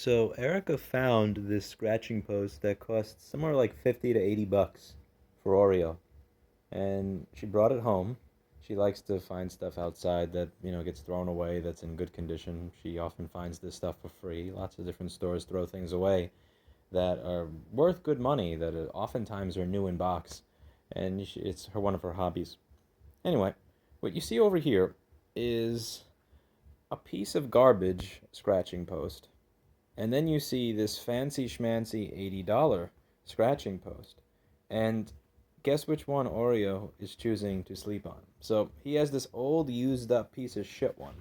So Erica found this scratching post that cost somewhere like 50 to 80 bucks for Oreo. And she brought it home. She likes to find stuff outside that, gets thrown away that's in good condition. She often finds this stuff for free. Lots of different stores throw things away that are worth good money, that oftentimes are new in box. And it's one of her hobbies. Anyway, what you see over here is a piece of garbage scratching post. And then you see this fancy schmancy $80 scratching post. And guess which one Oreo is choosing to sleep on? So he has this old used up piece of shit one.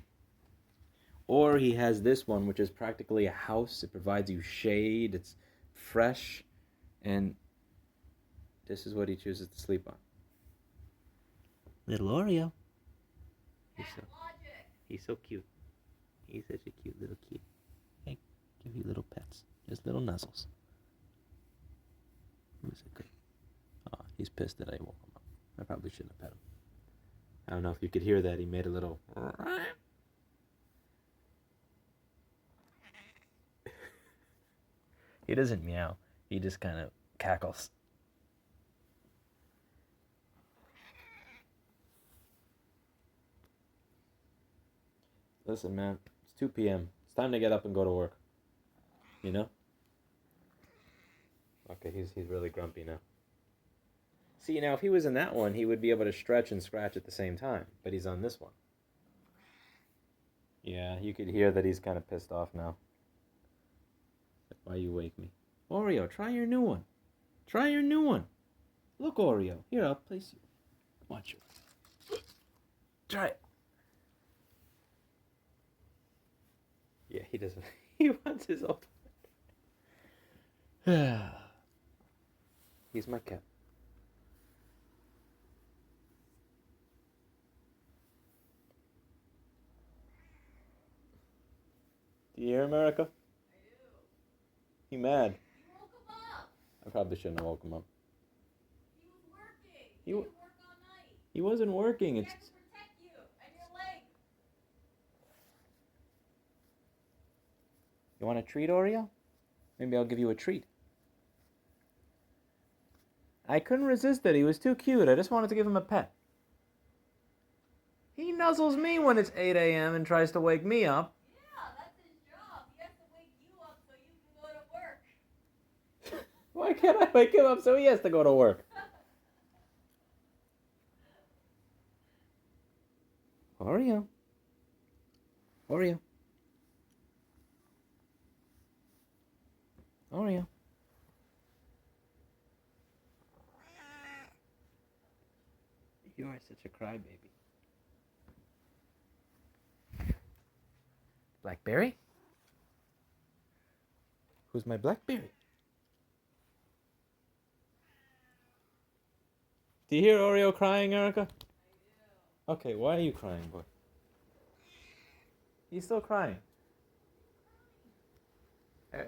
Or he has this one, which is practically a house. It provides you shade. It's fresh. And this is what he chooses to sleep on. Little Oreo. He's so cute. He's such a cute little kid. Hey, give you little pets. Just little nuzzles. Who's it good? Oh, he's pissed that I woke him up. I probably shouldn't have pet him. I don't know if you could hear that. He made a little... He doesn't meow. He just kind of cackles. Listen, man. It's 2 p.m. It's time to get up and go to work. You know? Okay, he's really grumpy now. See, now, if he was in that one, he would be able to stretch and scratch at the same time. But he's on this one. Yeah, you could hear that he's kind of pissed off now. Why you wake me? Oreo, try your new one. Try your new one. Look, Oreo. Here, I'll place you. Watch it. Try it. Yeah, he doesn't. He wants his own. He's my cat. Do you hear America? I do. He mad. You woke him up. I probably shouldn't have woke him up. He was working. He didn't work all night. He wasn't working. It's to protect you and your leg. You want a treat, Oreo? Maybe I'll give you a treat. I couldn't resist it. He was too cute. I just wanted to give him a pet. He nuzzles me when it's 8 a.m. and tries to wake me up. Why can't I wake him up so he has to go to work? Oreo. Oreo. Oreo. You are such a crybaby. Blackberry? Who's my Blackberry? Do you hear Oreo crying, Erica? I do. Okay, why are you crying, boy? He's still crying.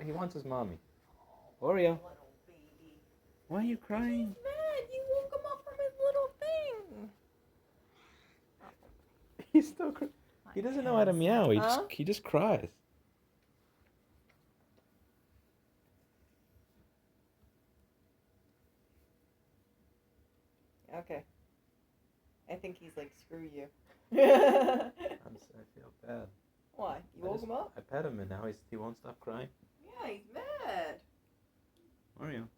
He wants his mommy. Oreo. Why are you crying? He's mad. You woke him up from his little thing. He's still crying. He doesn't know how to meow. He just cries. Okay. I think he's like, screw you. I feel bad. Why? You woke him up? I pet him and now he won't stop crying. Yeah, he's mad. Oreo.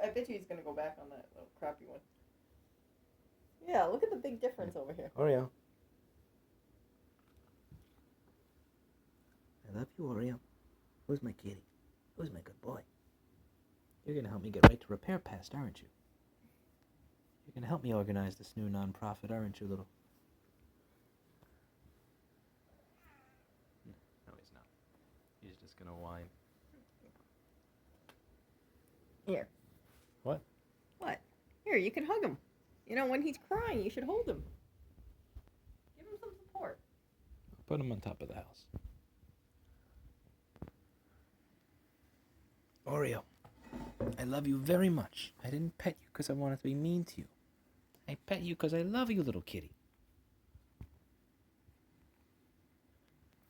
I bet you he's going to go back on that little crappy one. Yeah, look at the big difference over here. Oreo. I love you, Oreo. Who's my kitty? Who's my good boy? You're going to help me get right to Repair Past, aren't you? You're going to help me organize this new nonprofit, aren't you, little? No, he's not. He's just going to whine. Here. What? What? Here, you can hug him. You know, when he's crying, you should hold him. Give him some support. I'll put him on top of the house. Oreo, I love you very much. I didn't pet you because I wanted to be mean to you. I pet you because I love you, little kitty.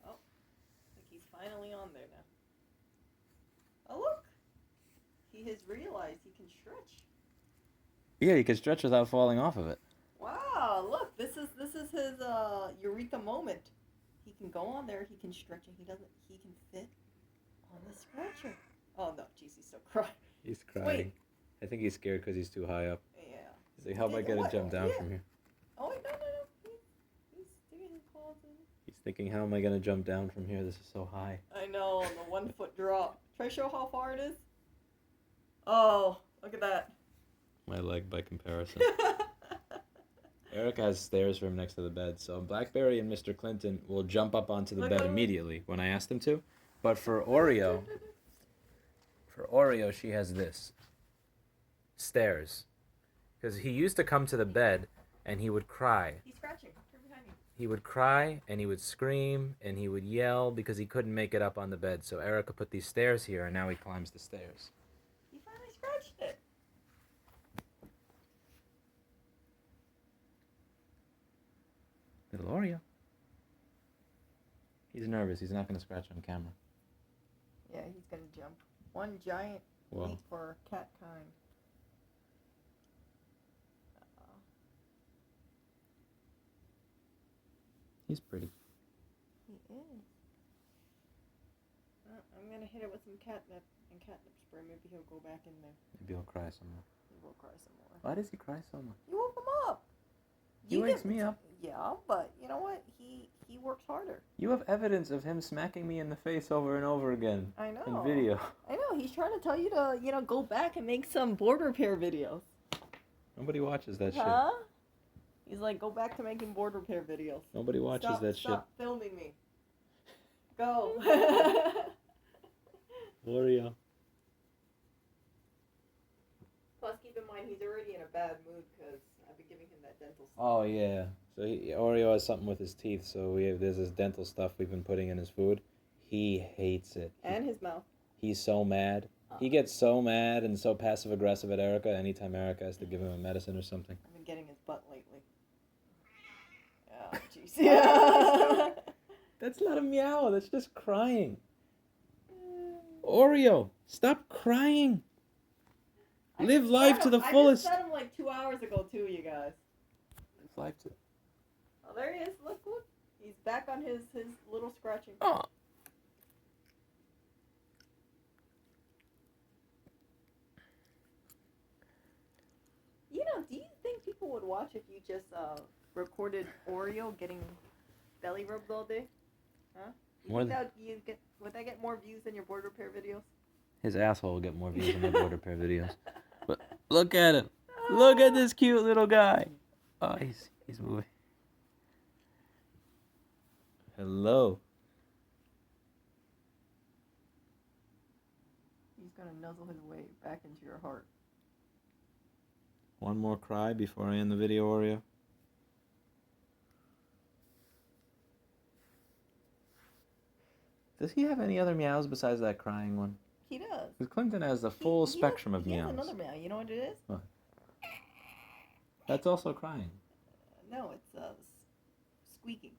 Oh, I think he's finally on there now. Oh look! He has realized he can stretch. Yeah, you can stretch without falling off of it. Wow! Look, this is his eureka moment. He can go on there. He can stretch, and he can fit on the scratcher. Oh no, jeez, he's still crying. He's crying. Wait. I think he's scared because he's too high up. Yeah. He's like, how am I gonna jump down from here? Oh wait, no. He's sticking his claws in. He's thinking, how am I gonna jump down from here? This is so high. I know, on the 1 foot drop. Try to show how far it is. Oh, look at that. My leg by comparison. Eric has stairs for him next to the bed, so Blackberry and Mr. Clinton will jump up onto the bed immediately when I ask them to. But for Oreo, she has this. Stairs. Because he used to come to the bed and he would cry. He's scratching. Right behind you. He would cry and he would scream and he would yell because he couldn't make it up on the bed. So Erica put these stairs here and now he climbs the stairs. He finally scratched it. Little Oreo. He's nervous. He's not going to scratch on camera. Yeah, he's going to jump. One giant leap for cat kind. He's pretty. He is. I'm going to hit it with some catnip and catnip spray. Maybe he'll go back in there. Maybe he'll cry some more. He will cry some more. Why does he cry so much? You woke him up. He wakes me up. Yeah, but you know what? He works harder. You have evidence of him smacking me in the face over and over again. I know. In video. I know. He's trying to tell you to, go back and make some board repair videos. Nobody watches that shit. He's like, go back to making board repair videos. Nobody watches that shit. Stop filming me. Go. Oreo. Plus, keep in mind, he's already in a bad mood because I've been giving him that dental stuff. Oh, yeah. So Oreo has something with his teeth, so there's this dental stuff we've been putting in his food. He hates it. And his mouth. He's so mad. He gets so mad and so passive-aggressive at Erica anytime Erica has to give him a medicine or something. I've been getting his butt lately. Oh, jeez. Yeah. That's not a meow. That's just crying. Oreo, stop crying. Live life to the fullest. I just fed him like 2 hours ago, too, you guys. Live life to... Oh, there he is. Look. He's back on his little scratching. Oh. Do you think people would watch if you just recorded Oreo getting belly rubbed all day? Huh? Would that get more views than your board repair videos? His asshole will get more views than my board repair videos. But look at him. Look at this cute little guy. Oh, he's moving. Hello. He's gonna nuzzle his way back into your heart. One more cry before I end the video, Oreo. Does he have any other meows besides that crying one? He does. Because Clinton has the full spectrum of meows. He has another meow. You know what it is? What? That's also crying. No, it's squeaking.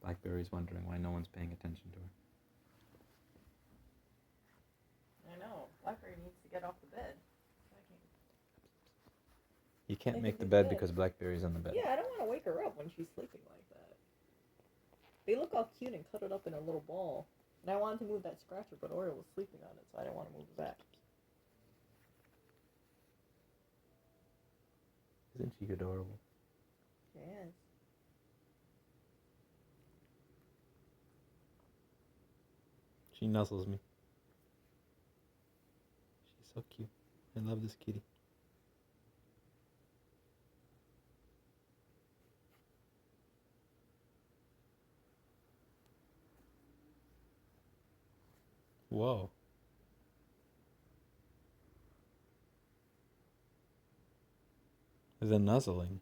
Blackberry's wondering why no one's paying attention to her. I know. Blackberry needs to get off the bed. You can't make the bed because Blackberry's on the bed. Yeah, I don't want to wake her up when she's sleeping like that. They look all cute and cuddled up in a little ball. And I wanted to move that scratcher, but Oreo was sleeping on it, so I didn't want to move it back. Isn't she adorable? Yes. She nuzzles me. She's so cute. I love this kitty. Whoa. There's a nuzzling.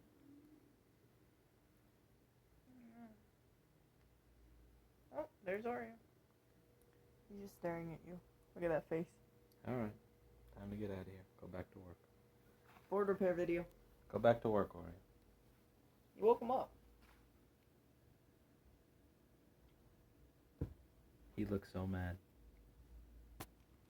Oh, there's Oreo. He's just staring at you. Look at that face. Alright. Time to get out of here. Go back to work. Board repair video. Go back to work, Ori. You woke him up. He looks so mad.